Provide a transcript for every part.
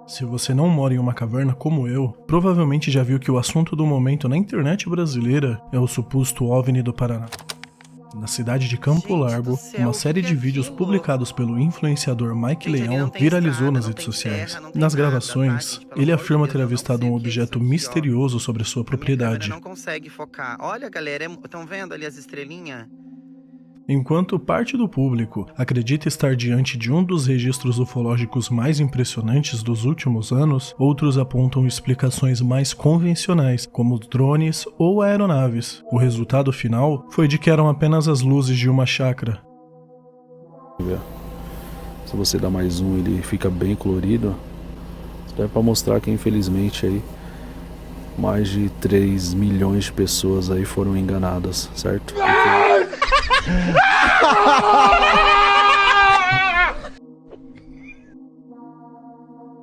Se você não mora em uma caverna como eu, provavelmente já viu que o assunto do momento na internet brasileira é o suposto OVNI do Paraná. Na cidade de Campo Largo, uma série de vídeos publicados pelo influenciador Mike Leão viralizou nas redes sociais. Nas gravações, ele afirma ter avistado um objeto misterioso sobre a sua propriedade. Não consegue focar. Olha, galera, estão vendo ali as estrelinhas? Enquanto parte do público acredita estar diante de um dos registros ufológicos mais impressionantes dos últimos anos, outros apontam explicações mais convencionais, como drones ou aeronaves. O resultado final foi de que eram apenas as luzes de uma chácara. Se você dá mais um, ele fica bem colorido. Isso é para mostrar que, infelizmente, aí mais de 3 milhões de pessoas aí foram enganadas, certo?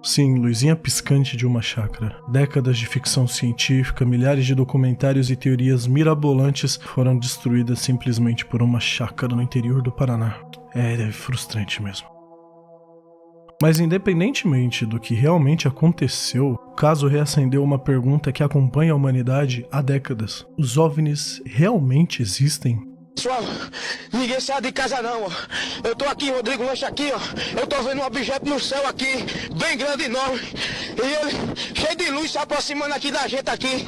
Sim, luzinha piscante de uma chácara. Décadas de ficção científica, milhares de documentários e teorias mirabolantes foram destruídas simplesmente por uma chácara no interior do Paraná. É frustrante mesmo. Mas independentemente do que realmente aconteceu, o caso reacendeu uma pergunta que acompanha a humanidade há décadas. Os OVNIs realmente existem? Pessoal, ninguém sai de casa não, ó. Eu tô aqui, Rodrigo Lancha aqui, ó. Eu tô vendo um objeto no céu aqui, bem grande e enorme. E ele, cheio de luz, se aproximando aqui da gente aqui.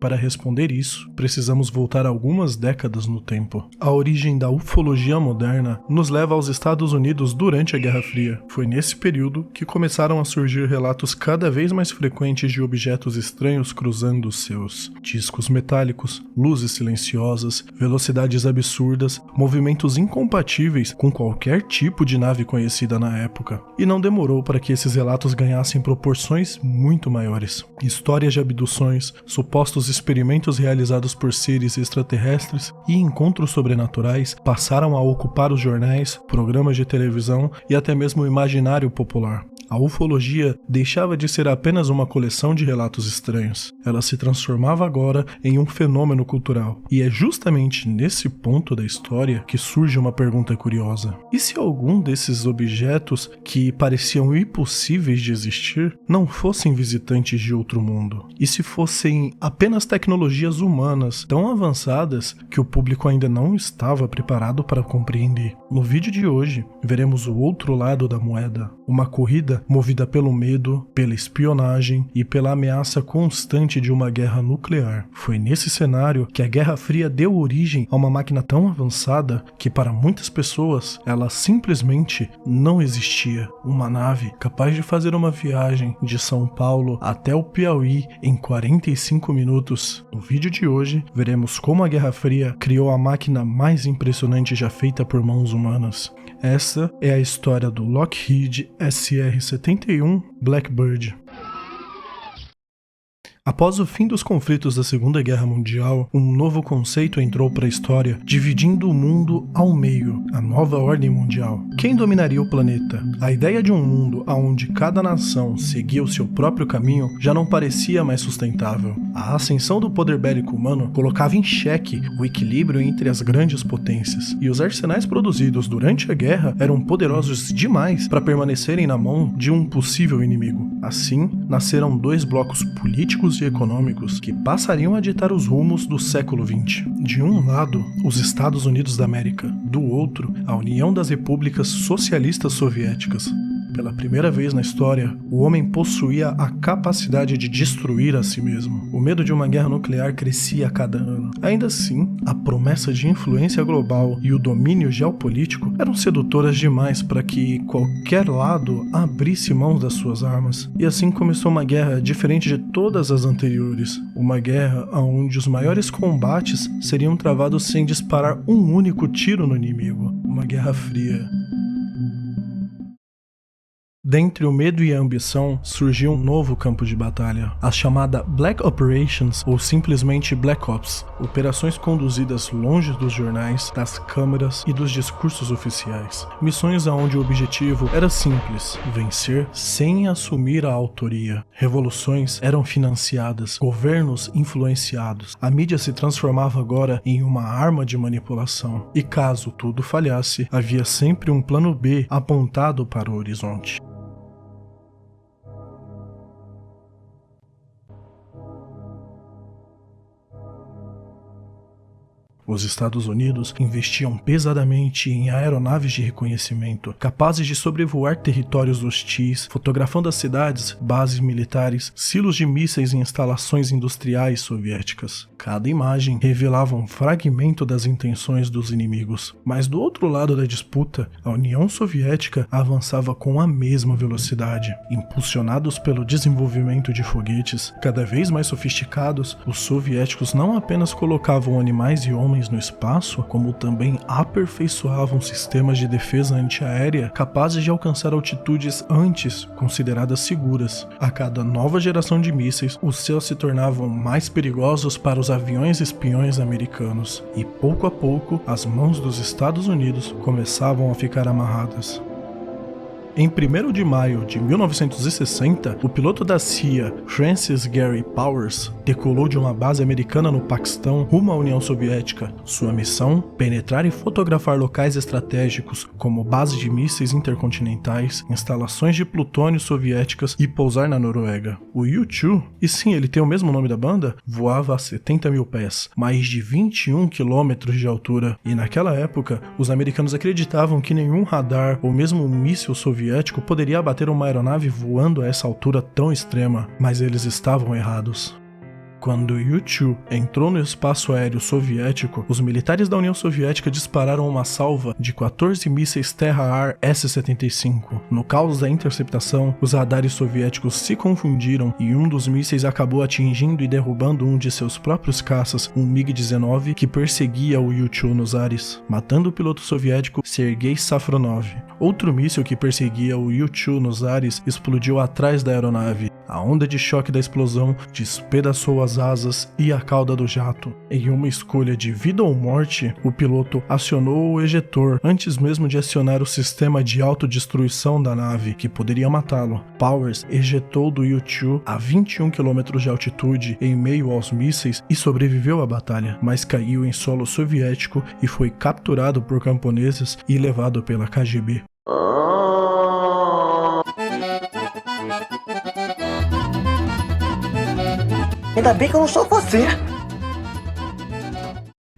Para responder isso, precisamos voltar algumas décadas no tempo. A origem da ufologia moderna nos leva aos Estados Unidos durante a Guerra Fria. Foi nesse período que começaram a surgir relatos cada vez mais frequentes de objetos estranhos cruzando os céus. Discos metálicos, luzes silenciosas, velocidades absurdas, movimentos incompatíveis com qualquer tipo de nave conhecida na época. E não demorou para que esses relatos ganhassem proporções muito maiores. Histórias de abduções, supostos experimentos realizados por seres extraterrestres e encontros sobrenaturais passaram a ocupar os jornais, programas de televisão e até mesmo o imaginário popular. A ufologia deixava de ser apenas uma coleção de relatos estranhos. Ela se transformava agora em um fenômeno cultural. E é justamente nesse ponto da história que surge uma pergunta curiosa. E se algum desses objetos que pareciam impossíveis de existir não fossem visitantes de outro mundo? E se fossem apenas tecnologias humanas tão avançadas que o público ainda não estava preparado para compreender? No vídeo de hoje, veremos o outro lado da moeda. Uma corrida movida pelo medo, pela espionagem e pela ameaça constante de uma guerra nuclear. Foi nesse cenário que a Guerra Fria deu origem a uma máquina tão avançada que para muitas pessoas ela simplesmente não existia. Uma nave capaz de fazer uma viagem de São Paulo até o Piauí em 45 minutos. No vídeo de hoje, veremos como a Guerra Fria criou a máquina mais impressionante já feita por mãos humanas. Essa é a história do Lockheed SR-71 Blackbird. Após o fim dos conflitos da Segunda Guerra Mundial, um novo conceito entrou para a história, dividindo o mundo ao meio, a nova ordem mundial. Quem dominaria o planeta? A ideia de um mundo onde cada nação seguia o seu próprio caminho já não parecia mais sustentável. A ascensão do poder bélico humano colocava em xeque o equilíbrio entre as grandes potências, e os arsenais produzidos durante a guerra eram poderosos demais para permanecerem na mão de um possível inimigo. Assim, nasceram dois blocos políticos e econômicos que passariam a ditar os rumos do século XX. De um lado, os Estados Unidos da América, do outro, a União das Repúblicas Socialistas Soviéticas. Pela primeira vez na história, o homem possuía a capacidade de destruir a si mesmo. O medo de uma guerra nuclear crescia a cada ano. Ainda assim, a promessa de influência global e o domínio geopolítico eram sedutoras demais para que qualquer lado abrisse mão das suas armas. E assim começou uma guerra diferente de todas as anteriores. Uma guerra onde os maiores combates seriam travados sem disparar um único tiro no inimigo. Uma guerra fria. Dentre o medo e a ambição, surgiu um novo campo de batalha, a chamada Black Operations, ou simplesmente Black Ops, operações conduzidas longe dos jornais, das câmeras e dos discursos oficiais. Missões onde o objetivo era simples, vencer sem assumir a autoria. Revoluções eram financiadas, governos influenciados. A mídia se transformava agora em uma arma de manipulação. E caso tudo falhasse, havia sempre um plano B apontado para o horizonte. Os Estados Unidos investiam pesadamente em aeronaves de reconhecimento, capazes de sobrevoar territórios hostis, fotografando as cidades, bases militares, silos de mísseis e instalações industriais soviéticas. Cada imagem revelava um fragmento das intenções dos inimigos. Mas do outro lado da disputa, a União Soviética avançava com a mesma velocidade. Impulsionados pelo desenvolvimento de foguetes cada vez mais sofisticados, os soviéticos não apenas colocavam animais e homens no espaço, como também aperfeiçoavam sistemas de defesa antiaérea capazes de alcançar altitudes antes consideradas seguras. A cada nova geração de mísseis, os céus se tornavam mais perigosos para os aviões espiões americanos, e pouco a pouco as mãos dos Estados Unidos começavam a ficar amarradas. Em 1º de maio de 1960, o piloto da CIA, Francis Gary Powers, decolou de uma base americana no Paquistão rumo à União Soviética. Sua missão: penetrar e fotografar locais estratégicos como bases de mísseis intercontinentais, instalações de plutônio soviéticas e pousar na Noruega. O U-2, e sim, ele tem o mesmo nome da banda, voava a 70 mil pés, mais de 21 quilômetros de altura, e naquela época, os americanos acreditavam que nenhum radar ou mesmo um míssil soviético poderia abater uma aeronave voando a essa altura tão extrema, mas eles estavam errados. Quando o U-2 entrou no espaço aéreo soviético, os militares da União Soviética dispararam uma salva de 14 mísseis terra-ar S-75. No caos da interceptação, os radares soviéticos se confundiram e um dos mísseis acabou atingindo e derrubando um de seus próprios caças, um MiG-19, que perseguia o U-2 nos ares, matando o piloto soviético Sergei Safronov. Outro míssil que perseguia o U-2 nos ares explodiu atrás da aeronave. A onda de choque da explosão despedaçou as asas e a cauda do jato. Em uma escolha de vida ou morte, o piloto acionou o ejetor antes mesmo de acionar o sistema de autodestruição da nave, que poderia matá-lo. Powers ejetou do U-2 a 21 km de altitude em meio aos mísseis e sobreviveu à batalha, mas caiu em solo soviético e foi capturado por camponeses e levado pela KGB. Ainda bem que eu não sou você.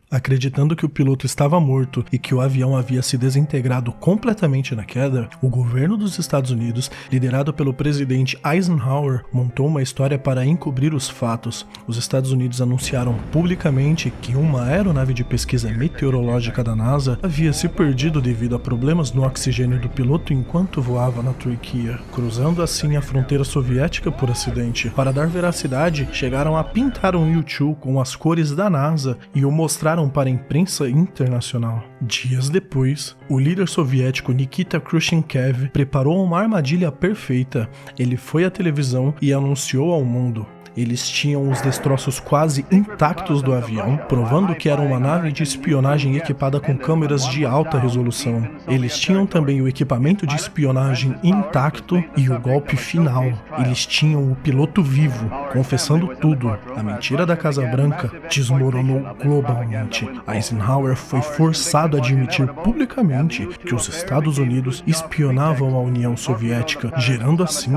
Acreditando que o piloto estava morto e que o avião havia se desintegrado completamente na queda, o governo dos Estados Unidos, liderado pelo presidente Eisenhower, montou uma história para encobrir os fatos. Os Estados Unidos anunciaram publicamente que uma aeronave de pesquisa meteorológica da NASA havia se perdido devido a problemas no oxigênio do piloto enquanto voava na Turquia, cruzando assim a fronteira soviética por acidente. Para dar veracidade, chegaram a pintar um U-2 com as cores da NASA e o mostraram para a imprensa internacional. Dias depois, o líder soviético Nikita Khrushchev preparou uma armadilha perfeita. Ele foi à televisão e anunciou ao mundo: eles tinham os destroços quase intactos do avião, provando que era uma nave de espionagem equipada com câmeras de alta resolução. Eles tinham também o equipamento de espionagem intacto e o golpe final. Eles tinham o piloto vivo, confessando tudo. A mentira da Casa Branca desmoronou globalmente. Eisenhower foi forçado a admitir publicamente que os Estados Unidos espionavam a União Soviética, gerando assim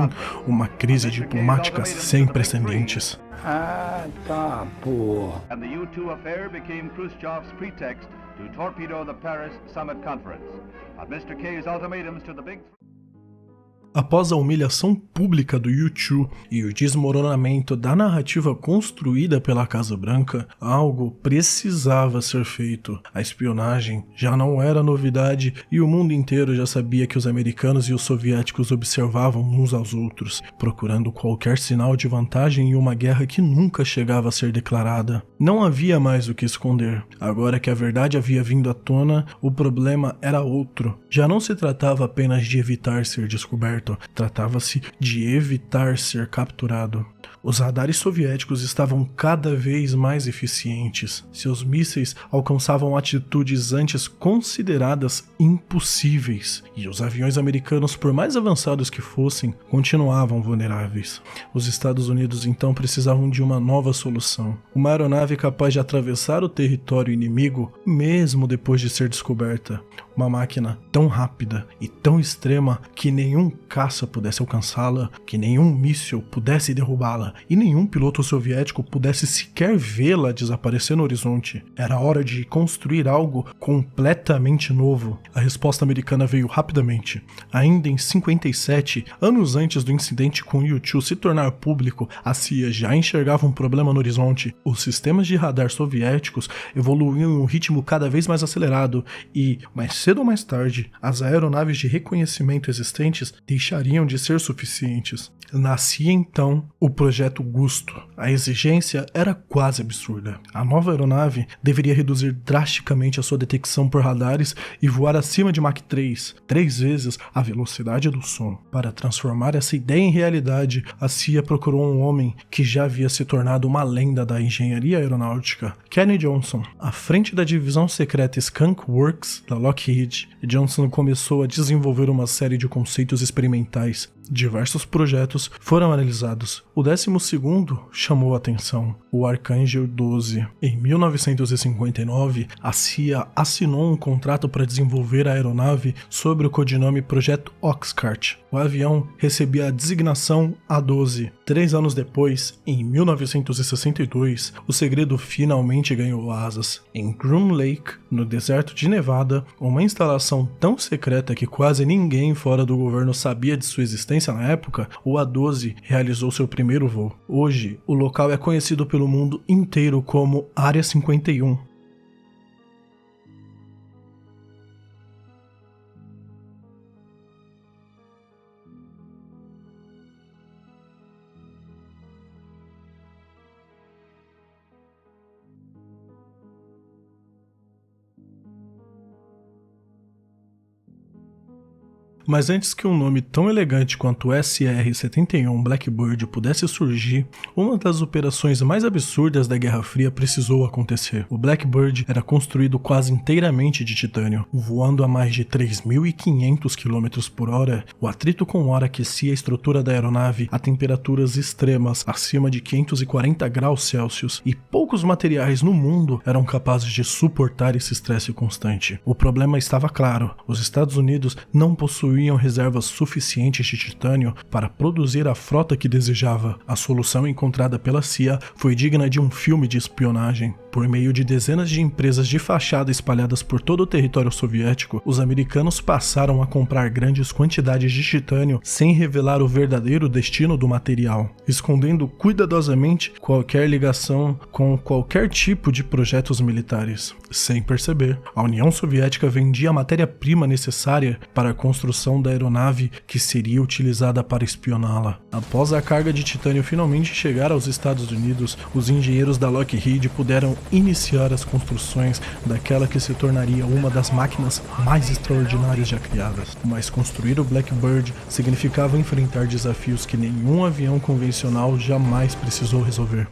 uma crise diplomática sem precedentes. Ah, tá, pô. And the U-2 affair became Khrushchev's pretext to torpedo the Paris Summit Conference. But Mr. K's ultimatums to the big... Após a humilhação pública do U-2 e o desmoronamento da narrativa construída pela Casa Branca, algo precisava ser feito. A espionagem já não era novidade e o mundo inteiro já sabia que os americanos e os soviéticos observavam uns aos outros, procurando qualquer sinal de vantagem em uma guerra que nunca chegava a ser declarada. Não havia mais o que esconder. Agora que a verdade havia vindo à tona, o problema era outro. Já não se tratava apenas de evitar ser descoberto, tratava-se de evitar ser capturado. Os radares soviéticos estavam cada vez mais eficientes. Seus mísseis alcançavam altitudes antes consideradas impossíveis, e os aviões americanos, por mais avançados que fossem, continuavam vulneráveis. Os Estados Unidos então precisavam de uma nova solução. Uma aeronave capaz de atravessar o território inimigo, mesmo depois de ser descoberta. Uma máquina tão rápida e tão extrema que nenhum caça pudesse alcançá-la, que nenhum míssil pudesse derrubá-la e nenhum piloto soviético pudesse sequer vê-la desaparecer no horizonte. Era hora de construir algo completamente novo. A resposta americana veio rapidamente. Ainda em 57, anos antes do incidente com o U-2 se tornar público, a CIA já enxergava um problema no horizonte. Os sistemas de radar soviéticos evoluíam em um ritmo cada vez mais acelerado e, mais cedo ou mais tarde, as aeronaves de reconhecimento existentes deixariam de ser suficientes. Nascia então o Projeto Gusto. A exigência era quase absurda. A nova aeronave deveria reduzir drasticamente a sua detecção por radares e voar acima de Mach 3, 3 vezes a velocidade do som. Para transformar essa ideia em realidade, a CIA procurou um homem que já havia se tornado uma lenda da engenharia aeronáutica, Kenny Johnson. À frente da divisão secreta Skunk Works da Lockheed, Johnson começou a desenvolver uma série de conceitos experimentais. Diversos projetos foram analisados. O 12º chamou a atenção, o Archangel 12. Em 1959, a CIA assinou um contrato para desenvolver a aeronave sob o codinome Projeto Oxcart. O avião recebia a designação A-12. 3 anos depois, em 1962, o segredo finalmente ganhou asas. Em Groom Lake, no deserto de Nevada, uma instalação tão secreta que quase ninguém fora do governo sabia de sua existência na época, o A-12 realizou seu primeiro voo. Hoje, o local é conhecido pelo mundo inteiro como Área 51. Mas antes que um nome tão elegante quanto o SR-71 Blackbird pudesse surgir, uma das operações mais absurdas da Guerra Fria precisou acontecer. O Blackbird era construído quase inteiramente de titânio. Voando a mais de 3.500 km/h, o atrito com o ar aquecia a estrutura da aeronave a temperaturas extremas, acima de 540 graus Celsius, e poucos materiais no mundo eram capazes de suportar esse estresse constante. O problema estava claro: os Estados Unidos não possuíam reservas suficientes de titânio para produzir a frota que desejava. A solução encontrada pela CIA foi digna de um filme de espionagem. Por meio de dezenas de empresas de fachada espalhadas por todo o território soviético, os americanos passaram a comprar grandes quantidades de titânio sem revelar o verdadeiro destino do material, escondendo cuidadosamente qualquer ligação com qualquer tipo de projetos militares. Sem perceber, a União Soviética vendia a matéria-prima necessária para a construção da aeronave que seria utilizada para espioná-la. Após a carga de titânio finalmente chegar aos Estados Unidos, os engenheiros da Lockheed puderam iniciar as construções daquela que se tornaria uma das máquinas mais extraordinárias já criadas. Mas construir o Blackbird significava enfrentar desafios que nenhum avião convencional jamais precisou resolver.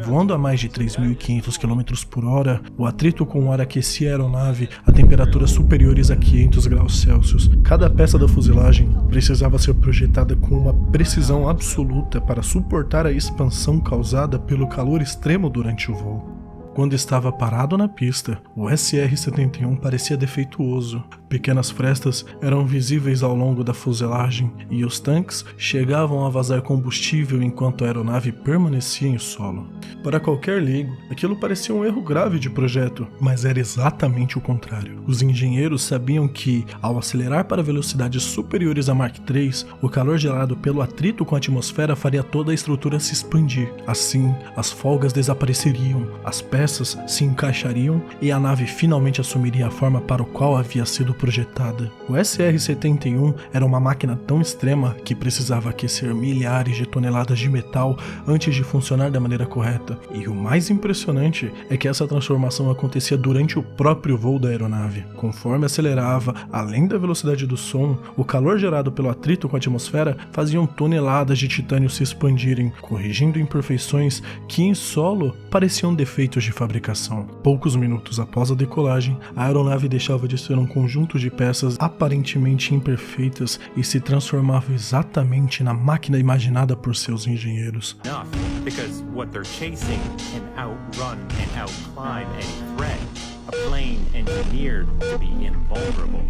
Voando a mais de 3.500 km/h, o atrito com o ar aquecia a aeronave a temperaturas superiores a 500 graus Celsius. Cada peça da fuselagem precisava ser projetada com uma precisão absoluta para suportar a expansão causada pelo calor extremo durante o voo. Quando estava parado na pista, o SR-71 parecia defeituoso. Pequenas frestas eram visíveis ao longo da fuselagem e os tanques chegavam a vazar combustível enquanto a aeronave permanecia em solo. Para qualquer leigo, aquilo parecia um erro grave de projeto, mas era exatamente o contrário. Os engenheiros sabiam que, ao acelerar para velocidades superiores a Mach 3, o calor gerado pelo atrito com a atmosfera faria toda a estrutura se expandir. Assim, as folgas desapareceriam, as peças se encaixariam e a nave finalmente assumiria a forma para o qual havia sido projetada. O SR-71 era uma máquina tão extrema que precisava aquecer milhares de toneladas de metal antes de funcionar da maneira correta. E o mais impressionante é que essa transformação acontecia durante o próprio voo da aeronave. Conforme acelerava, além da velocidade do som, o calor gerado pelo atrito com a atmosfera faziam toneladas de titânio se expandirem, corrigindo imperfeições que em solo pareciam defeitos de fabricação. Poucos minutos após a decolagem, a aeronave deixava de ser um conjunto de peças aparentemente imperfeitas e se transformava exatamente na máquina imaginada por seus engenheiros. Because what they're chasing can outrun and outclimb any threat. a plane engineered to be invulnerable.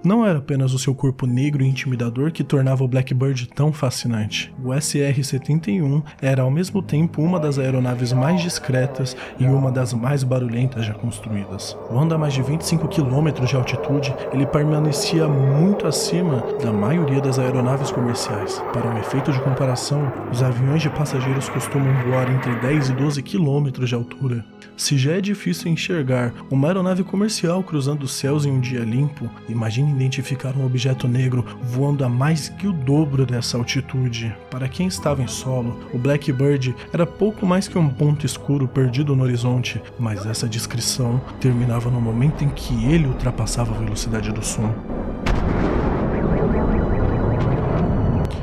Não era apenas o seu corpo negro e intimidador que tornava o Blackbird tão fascinante. O SR-71 era ao mesmo tempo uma das aeronaves mais discretas e uma das mais barulhentas já construídas. Voando a mais de 25 km de altitude, ele permanecia muito acima da maioria das aeronaves comerciais. Para um efeito de comparação, os aviões de passageiros costumam voar entre 10 e 12 km de altura. Se já é difícil enxergar uma aeronave comercial cruzando os céus em um dia limpo, imagine identificar um objeto negro voando a mais que o dobro dessa altitude. Para quem estava em solo, o Blackbird era pouco mais que um ponto escuro perdido no horizonte, mas essa descrição terminava no momento em que ele ultrapassava a velocidade do som.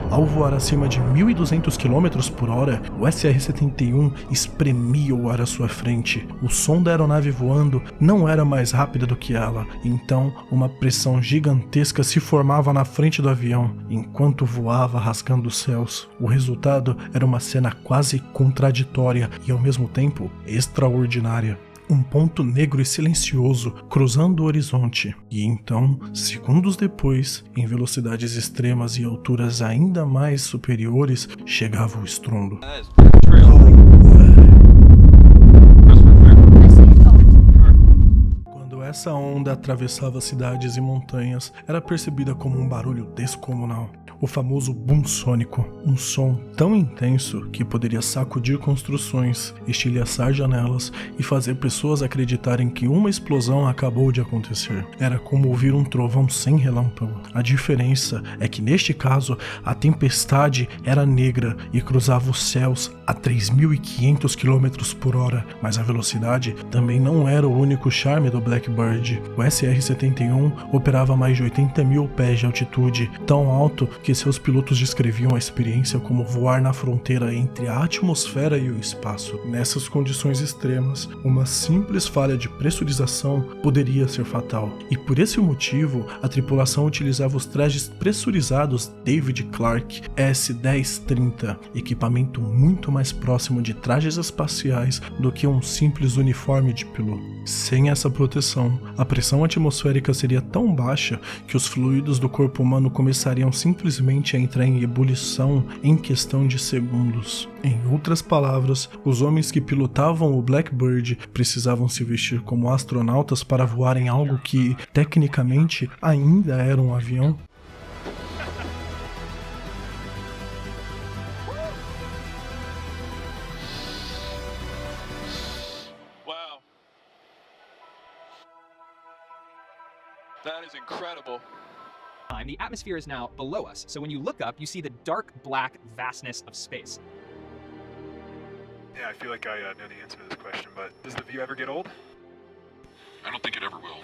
Ao voar acima de 1.200 km por hora, o SR-71 espremia o ar à sua frente. O som da aeronave voando não era mais rápido do que ela, então uma pressão gigantesca se formava na frente do avião, enquanto voava rasgando os céus. O resultado era uma cena quase contraditória e ao mesmo tempo extraordinária. Um ponto negro e silencioso cruzando o horizonte, e então, segundos depois, em velocidades extremas e alturas ainda mais superiores, chegava o estrondo. Quando essa onda atravessava cidades e montanhas, era percebida como um barulho descomunal. O famoso boom sônico, um som tão intenso que poderia sacudir construções, estilhaçar janelas e fazer pessoas acreditarem que uma explosão acabou de acontecer. Era como ouvir um trovão sem relâmpago. A diferença é que neste caso a tempestade era negra e cruzava os céus a 3.500 km por hora, mas a velocidade também não era o único charme do Blackbird. O SR-71 operava a mais de 80 mil pés de altitude, tão alto que seus pilotos descreviam a experiência como voar na fronteira entre a atmosfera e o espaço. Nessas condições extremas, uma simples falha de pressurização poderia ser fatal. E por esse motivo, a tripulação utilizava os trajes pressurizados David Clark S-1030, equipamento muito mais próximo de trajes espaciais do que um simples uniforme de piloto. Sem essa proteção, a pressão atmosférica seria tão baixa que os fluidos do corpo humano começariam simplesmente a entrar em ebulição em questão de segundos. Em outras palavras, os homens que pilotavam o Blackbird precisavam se vestir como astronautas para voar em algo que, tecnicamente, ainda era um avião. That is incredible. The atmosphere is now below us, so when you look up, you see the dark black vastness of space. Yeah, I feel like I know the answer to this question, but does the view ever get old? I don't think it ever will.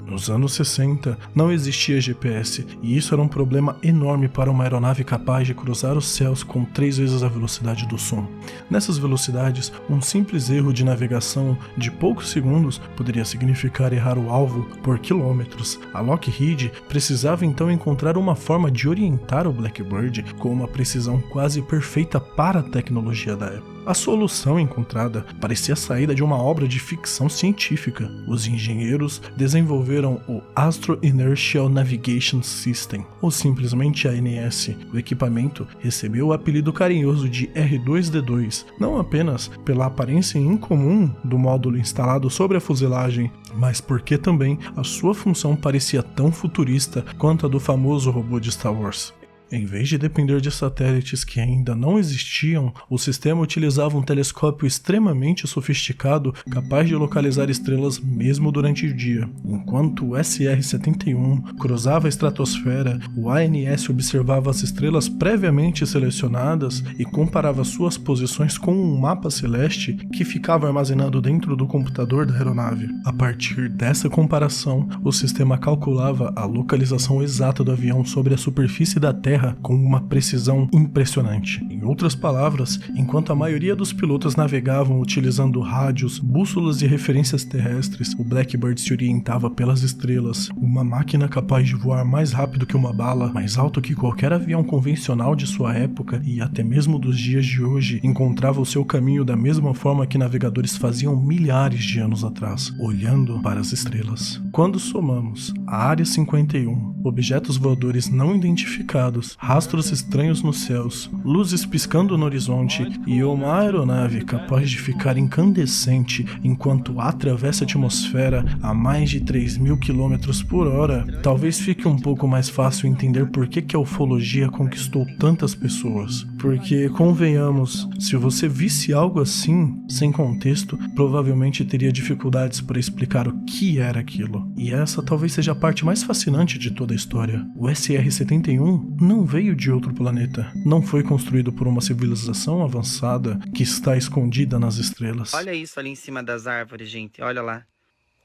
Nos anos 60, não existia GPS, e isso era um problema enorme para uma aeronave capaz de cruzar os céus com 3 vezes a velocidade do som. Nessas velocidades, um simples erro de navegação de poucos segundos poderia significar errar o alvo por quilômetros. A Lockheed precisava então encontrar uma forma de orientar o Blackbird com uma precisão quase perfeita para a tecnologia da época. A solução encontrada parecia saída de uma obra de ficção científica. Os engenheiros desenvolveram o Astro Inertial Navigation System, ou simplesmente ANS. O equipamento recebeu o apelido carinhoso de R2-D2, não apenas pela aparência incomum do módulo instalado sobre a fuselagem, mas porque também a sua função parecia tão futurista quanto a do famoso robô de Star Wars. Em vez de depender de satélites que ainda não existiam, o sistema utilizava um telescópio extremamente sofisticado capaz de localizar estrelas mesmo durante o dia. Enquanto o SR-71 cruzava a estratosfera, o ANS observava as estrelas previamente selecionadas e comparava suas posições com um mapa celeste que ficava armazenado dentro do computador da aeronave. A partir dessa comparação, o sistema calculava a localização exata do avião sobre a superfície da Terra terra com uma precisão impressionante. Em outras palavras, enquanto a maioria dos pilotos navegavam utilizando rádios, bússolas e referências terrestres, o Blackbird se orientava pelas estrelas, uma máquina capaz de voar mais rápido que uma bala, mais alto que qualquer avião convencional de sua época e até mesmo dos dias de hoje, encontrava o seu caminho da mesma forma que navegadores faziam milhares de anos atrás, olhando para as estrelas. Quando somamos a Área 51, objetos voadores não identificados, rastros estranhos nos céus, luzes piscando no horizonte e uma aeronave capaz de ficar incandescente enquanto atravessa a atmosfera a mais de 3.000 km por hora, talvez fique um pouco mais fácil entender por que a ufologia conquistou tantas pessoas. Porque, convenhamos, se você visse algo assim, sem contexto, provavelmente teria dificuldades para explicar o que era aquilo. E essa talvez seja a parte mais fascinante de toda a história. O SR-71 não veio de outro planeta. Não foi construído por uma civilização avançada que está escondida nas estrelas. Olha isso ali em cima das árvores, gente. Olha lá.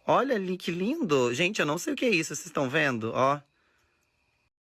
Olha ali, que lindo. Gente, eu não sei o que é isso. Vocês estão vendo? Ó.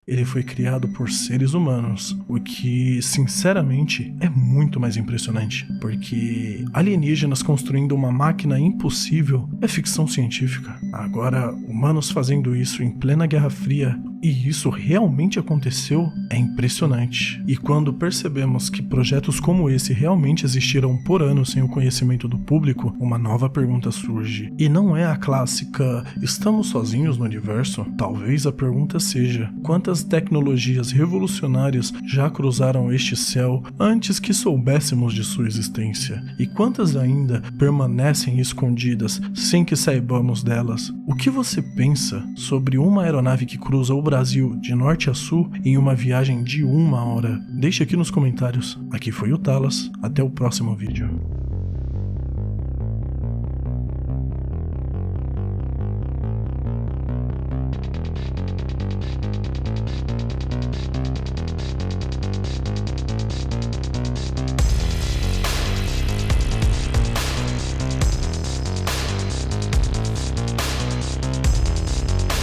Ele foi criado por seres humanos, o que, sinceramente, é muito mais impressionante, porque alienígenas construindo uma máquina impossível é ficção científica. Agora, humanos fazendo isso em plena Guerra Fria, e isso realmente aconteceu, é impressionante. E quando percebemos que projetos como esse realmente existiram por anos sem o conhecimento do público, uma nova pergunta surge. E não é a clássica, estamos sozinhos no universo? Talvez a pergunta seja, quantas tecnologias revolucionárias já cruzaram este céu antes que soubéssemos de sua existência? E quantas ainda permanecem escondidas sem que saibamos delas? O que você pensa sobre uma aeronave que cruza o Brasil de norte a sul em uma viagem de 1 hora? Deixe aqui nos comentários. Aqui foi o Talas. Até o próximo vídeo.